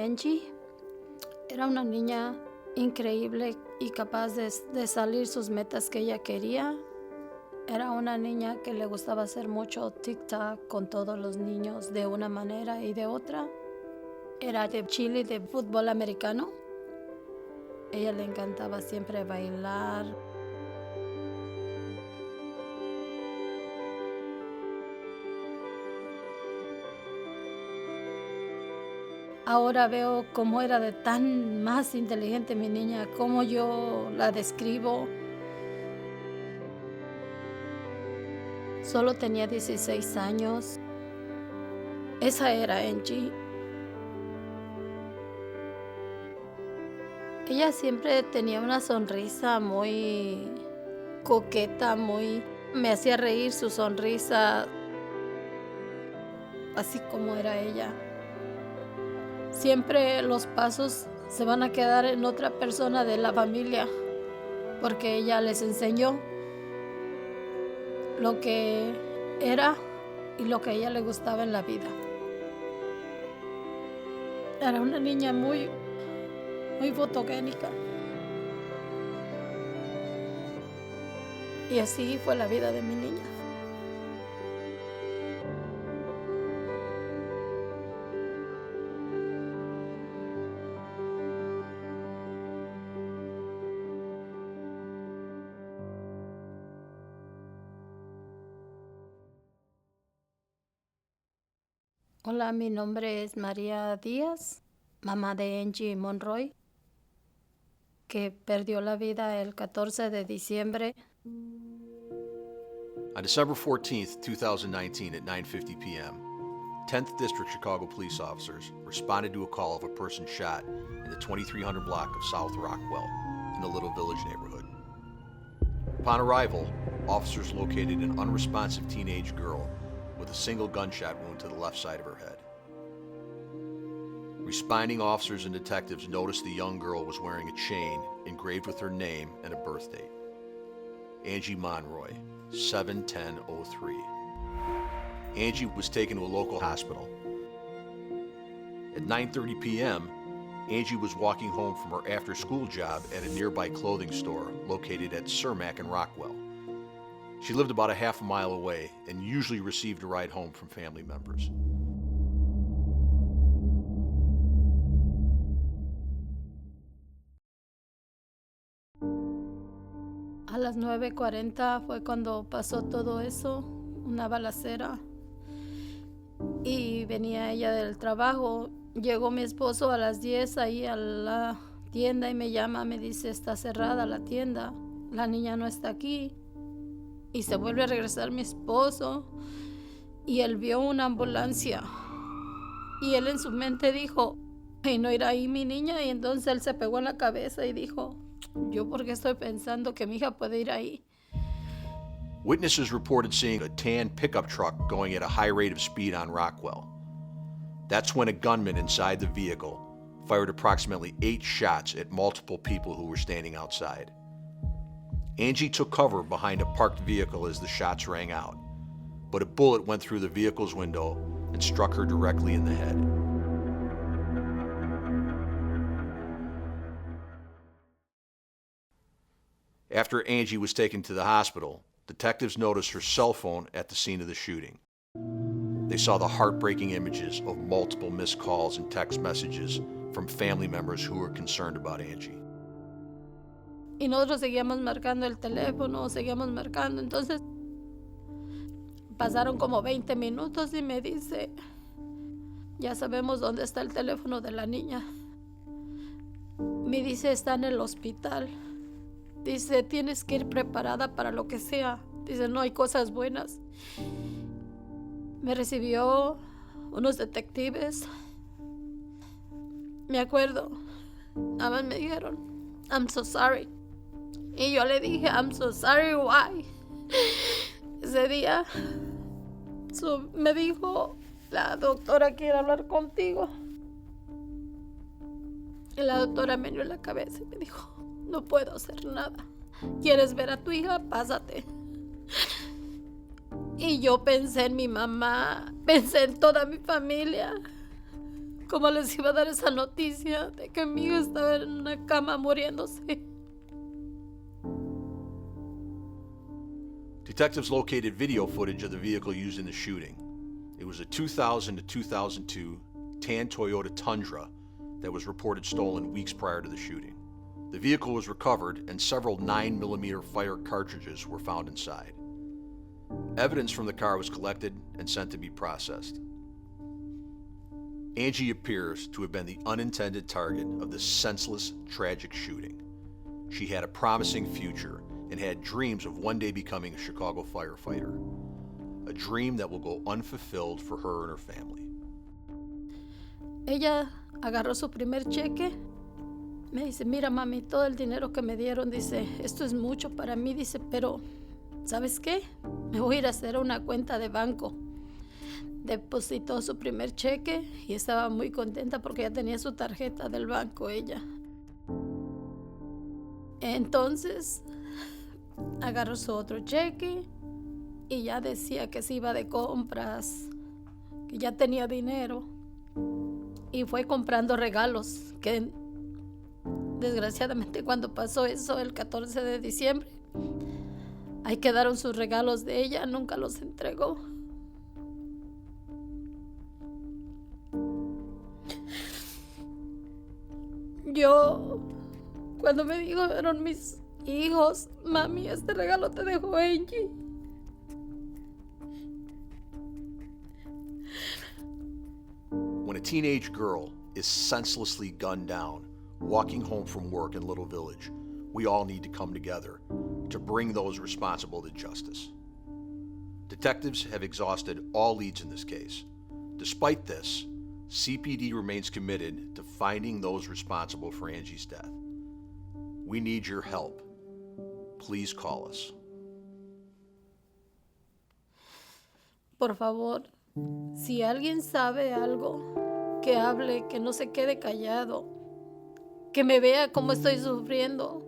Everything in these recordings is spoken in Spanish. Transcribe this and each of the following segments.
Angie era una niña increíble y capaz de salir sus metas que ella quería. Era una niña que le gustaba hacer mucho TikTok con todos los niños de una manera y de otra. Era de Chile, de fútbol americano. Ella le encantaba siempre bailar. Ahora veo cómo era de tan más inteligente mi niña, cómo yo la describo. Solo tenía 16 años. Esa era Angie. Ella siempre tenía una sonrisa muy coqueta, me hacía reír su sonrisa, así como era ella. Siempre los pasos se van a quedar en otra persona de la familia, porque ella les enseñó lo que era y lo que a ella le gustaba en la vida. Era una niña muy fotogénica. Y así fue la vida de mi niña. Hola, mi nombre es María Díaz, mamá de Angie Monroy, que perdió la vida el 14 de diciembre. On December 14th, 2019 at 9:50 p.m., 10th District Chicago police officers responded to a call of a person shot in the 2300 block of South Rockwell in the Little Village neighborhood. Upon arrival, officers located an unresponsive teenage girl with a single gunshot wound to the left side of her head. Responding officers and detectives noticed the young girl was wearing a chain engraved with her name and a birth date. Angie Monroy, 7/10/03. Angie was taken to a local hospital. At 9:30 p.m., Angie was walking home from her after-school job at a nearby clothing store located at Cermak and Rockwell. She lived about a half a mile away and usually received a ride home from family members. A las 9:40 fue cuando pasó todo eso, una balacera. Y venía ella del trabajo. Llegó mi esposo a las 10 ahí a la tienda y me llama, me dice, está cerrada la tienda, la niña no está aquí. Y se vuelve a regresar mi esposo y él vio una ambulancia. Y él en su mente dijo, ay, no irá ahí mi niña. Y entonces él se pegó en la cabeza y dijo, ¿yo por qué estoy pensando que mi hija puede ir ahí? Witnesses reported seeing a tan pickup truck going at a high rate of speed on Rockwell. That's when a gunman inside the vehicle fired approximately 8 shots at multiple people who were standing outside. Angie took cover behind a parked vehicle as the shots rang out, but a bullet went through the vehicle's window and struck her directly in the head. After Angie was taken to the hospital, detectives noticed her cell phone at the scene of the shooting. They saw the heartbreaking images of multiple missed calls and text messages from family members who were concerned about Angie. Y nosotros seguíamos marcando el teléfono, seguíamos marcando. Entonces pasaron como 20 minutos y me dice, ya sabemos dónde está el teléfono de la niña. Me dice, está en el hospital. Dice, tienes que ir preparada para lo que sea. Dice, no hay cosas buenas. Me recibió unos detectives. Me acuerdo. Nada más me dijeron, I'm so sorry. Y yo le dije, I'm so sorry, why? Ese día me dijo, la doctora quiere hablar contigo. Y la doctora me dio en la cabeza y me dijo, no puedo hacer nada. ¿Quieres ver a tu hija? Pásate. Y yo pensé en mi mamá, pensé en toda mi familia. ¿Cómo les iba a dar esa noticia de que mi hija estaba en una cama muriéndose? Detectives located video footage of the vehicle used in the shooting. It was a 2000 to 2002 tan Toyota Tundra that was reported stolen weeks prior to the shooting. The vehicle was recovered and several 9mm fire cartridges were found inside. Evidence from the car was collected and sent to be processed. Angie appears to have been the unintended target of this senseless, tragic shooting. She had a promising future and had dreams of one day becoming a Chicago firefighter, a dream that will go unfulfilled for her and her family. Ella agarró su primer cheque. Me dice, mira mami, todo el dinero que me dieron, dice, esto es mucho para mí, dice, pero ¿sabes qué? Me voy a ir a hacer una cuenta de banco. Depositó su primer cheque y estaba muy contenta porque ya tenía su tarjeta del banco ella. Entonces agarró su otro cheque y ya decía que se iba de compras, que ya tenía dinero, y fue comprando regalos que desgraciadamente cuando pasó eso el 14 de diciembre, ahí quedaron sus regalos de ella, nunca los entregó. Yo, cuando me dijeron mis hijos, mami, este regalo te dejó Angie. When a teenage girl is senselessly gunned down, walking home from work in Little Village, we all need to come together to bring those responsible to justice. Detectives have exhausted all leads in this case. Despite this, CPD remains committed to finding those responsible for Angie's death. We need your help. Please call us. Por favor, si alguien sabe algo, que hable, que no se quede callado, que me vea cómo estoy sufriendo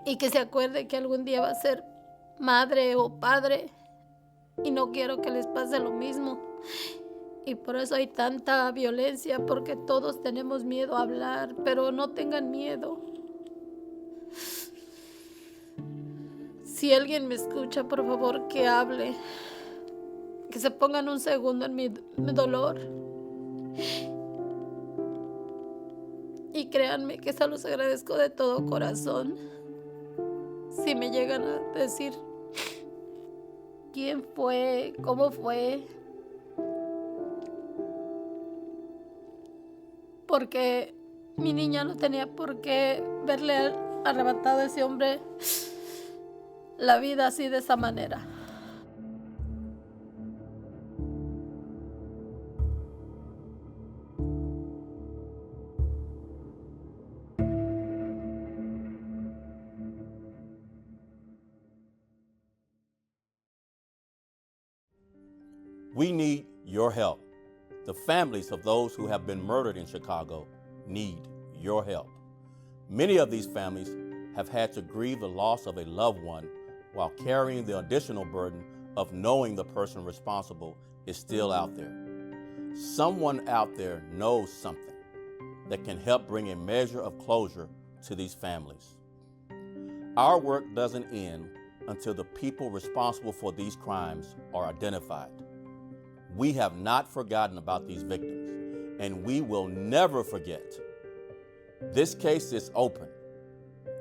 y que se acuerde que algún día va a ser madre o padre y no quiero que les pase lo mismo. Y por eso hay tanta violencia, porque todos tenemos miedo a hablar, pero no tengan miedo. Si alguien me escucha, por favor, que hable, que se pongan un segundo en mi dolor. Y créanme que se los agradezco de todo corazón. Si me llegan a decir quién fue, cómo fue, porque mi niña no tenía por qué verle arrebatado a ese hombre la vida así de esa manera. We need your help. The families of those who have been murdered in Chicago need your help. Many of these families have had to grieve the loss of a loved one while carrying the additional burden of knowing the person responsible is still out there. Someone out there knows something that can help bring a measure of closure to these families. Our work doesn't end until the people responsible for these crimes are identified. We have not forgotten about these victims, and we will never forget. This case is open.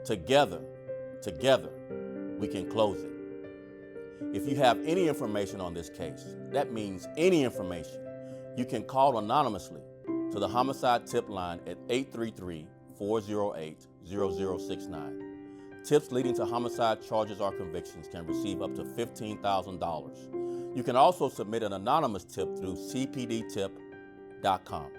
Together, we can close it. If you have any information on this case, that means any information, you can call anonymously to the homicide tip line at 833-408-0069. Tips leading to homicide charges or convictions can receive up to $15,000. You can also submit an anonymous tip through cpdtip.com.